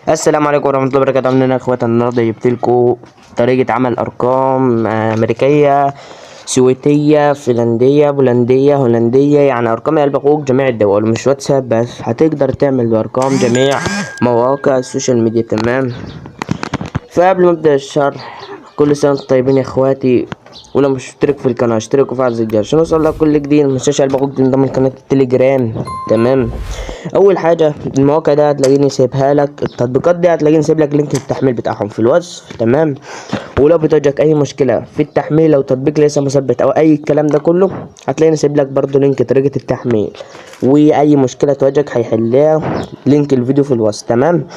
السلام عليكم ورحمة الله وبركاته. عاملين ايه يا اخوات؟ النهارده جبتلكوا طريقة عمل ارقام امريكية، سويتية، فنلندية، بولندية، هولندية، يعني ارقام قلب اخوك جميع الدول، مش واتساب بس، هتقدر تعمل بارقام جميع مواقع السوشيال ميديا. تمام. فقبل ما ابدا الشرح، كل سنه وانتم طيبين يا اخواتي، ولو مش مشترك في القناه اشترك وفعل زر الجرس عشان يوصل لك كل جديد. متنساش قلب اخوك تنضم لقناه التليجرام. تمام. اول حاجه المواقع دي هتلاقيني سايبها لك، التطبيقات دي هتلاقيني سايب لك لينك التحميل بتاعهم في الوصف. تمام. ولو بتواجهك اي مشكله في التحميل او تطبيق لسه مثبت او اي الكلام ده كله، هتلاقيني سايب لك برضو لينك طريقه التحميل، واي مشكله تواجهك هيحلها لينك الفيديو في الوصف. تمام.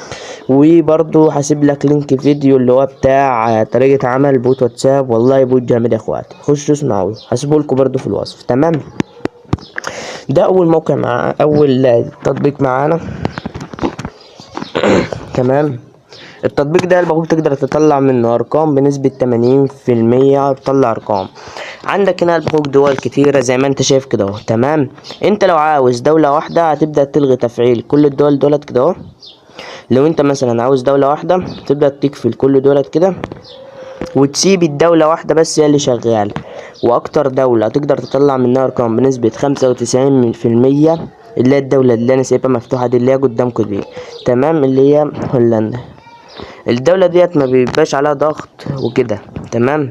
وبرضو هسيب لك لينك فيديو اللي هو بتاع طريقه عمل بوت واتساب، والله بوت جامد يا اخواتي، خشوا اسمعوا، هسيبه لكم برضو في الوصف. تمام. ده اول موقع اول تطبيق معانا. تمام. التطبيق ده الباقول تقدر تطلع منه ارقام بنسبة 80%، تطلع ارقام. عندك هنا الباقول دول كتيرة زي ما انت شايف كده اهو. تمام. انت لو عاوز دولة واحدة هتبدأ تلغي تفعيل كل الدول دولت كده اهو. لو انت مثلا عاوز دولة واحدة تبدأ تقفل كل دولت كده، وتسيب الدولة واحدة بس هي اللي شغالة. واكتر دولة تقدر تطلع منها ارقام بنسبة 95%، اللي هي الدولة اللي انا سايبها مفتوحة دي اللي هي قدامكم دي. تمام. اللي هي هولندا. الدولة ديت ما بيبقاش عليها ضغط وكده. تمام.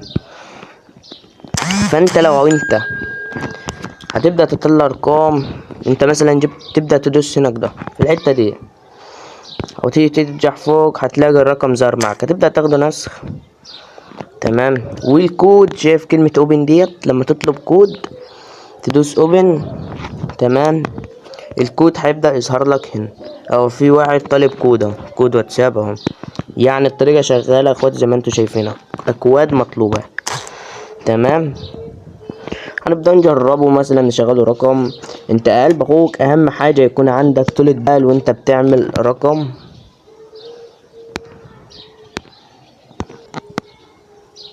فانت لو انت هتبدأ تطلع ارقام، انت مثلا تبدأ تدوس هنا كده في الحتة دي، او تيجي ترجع فوق هتلاقي الرقم ظهر معاك، هتبدأ تاخده نسخ. تمام. والكود شايف كلمة اوبن ديت، لما تطلب كود تدوس اوبن. تمام. الكود هيبدأ يظهر لك هنا، او في واحد طالب كود اهو، كود واتساب اهو. يعني الطريقة شغالة يا اخوات زي ما انتوا شايفينها، اكواد مطلوبة. تمام. هنبدأ نجربه مثلا نشغله رقم. انت قلب اخوك اهم حاجة يكون عندك طولة بال وانت بتعمل رقم.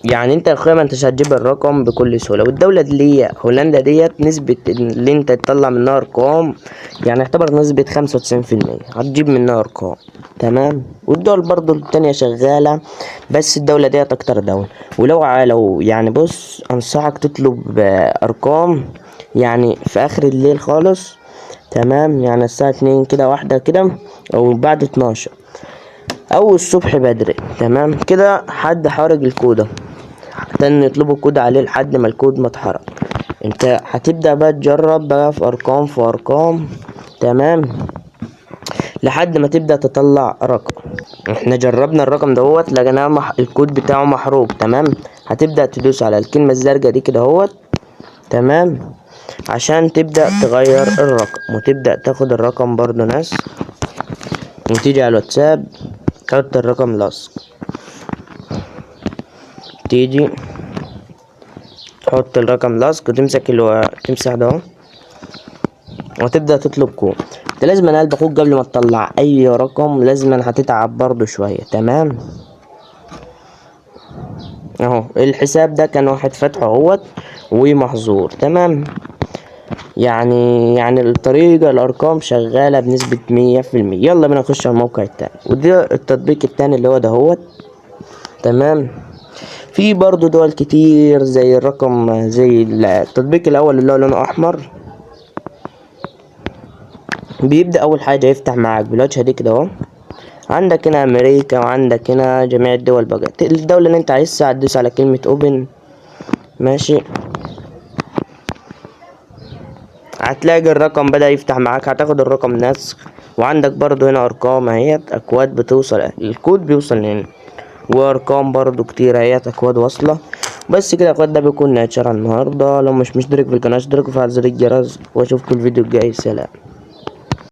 يعني انت يا اخويا ما انتش هتجيب الرقم بكل سهوله. والدوله دي اللي هي هولندا ديت، نسبه اللي انت تطلع منها ارقام يعني يعتبر نسبه 95% هتجيب منها ارقام. تمام. والدول برضو التانية شغاله، بس الدوله ديت اكتر دوله. لو يعني بص انصحك تطلب ارقام يعني في اخر الليل خالص. تمام. يعني الساعه 2 كده، واحدة كده، او بعد 12 او الصبح بدري. تمام كده حد حارج الكودة، تاني يطلبوا كود عليه لحد ما الكود ما اتحرق. انت هتبدأ بقى تجرب بقى في ارقام في ارقام. تمام. لحد ما تبدأ تطلع رقم. احنا جربنا الرقم دوت لقيناه الكود بتاعه محروق. تمام. هتبدأ تدوس على الكلمة الزرقاء دي كده اهوت. تمام. عشان تبدأ تغير الرقم وتبدأ تاخد الرقم برضو ناس، وتيجي على الواتساب تحط الرقم لصق، تيجي تحط الرقم لصق وتمسك تمسح ده اهو، وتبدأ تطلب كود. انت لازم قلب اخوك قبل ما تطلع اي رقم لازم هتتعب برضو شوية. تمام. اهو الحساب ده كان واحد فاتحه اهوت ومحظور. تمام. يعني الطريقة الارقام شغالة بنسبة 100%. يلا بينا نخش على الموقع التاني، وده التطبيق التاني اللي هو ده هوت. تمام. في برضو دول كتير زي الرقم، زي التطبيق الاول اللي هو لونه احمر. بيبدأ اول حاجة يفتح معاك بالواجهة دي كده اهو. عندك هنا امريكا، وعندك هنا جميع الدول. بقى الدولة اللي انت عايزها هتدوس على كلمة اوبن. ماشي. هتلاقي الرقم بدأ يفتح معاك، هتاخد الرقم نسخ. وعندك برضو هنا ارقام اهيت، اكواد بتوصل، الكود بيوصل هنا، وارقام برضو كتير اهيت، اكواد واصلة. بس كده يا اخوات، ده بيكون ناتشر النهارده. لو مش مشترك في القناة اشترك وفعل زر الجرس، واشوفكم الفيديو الجاي. سلام.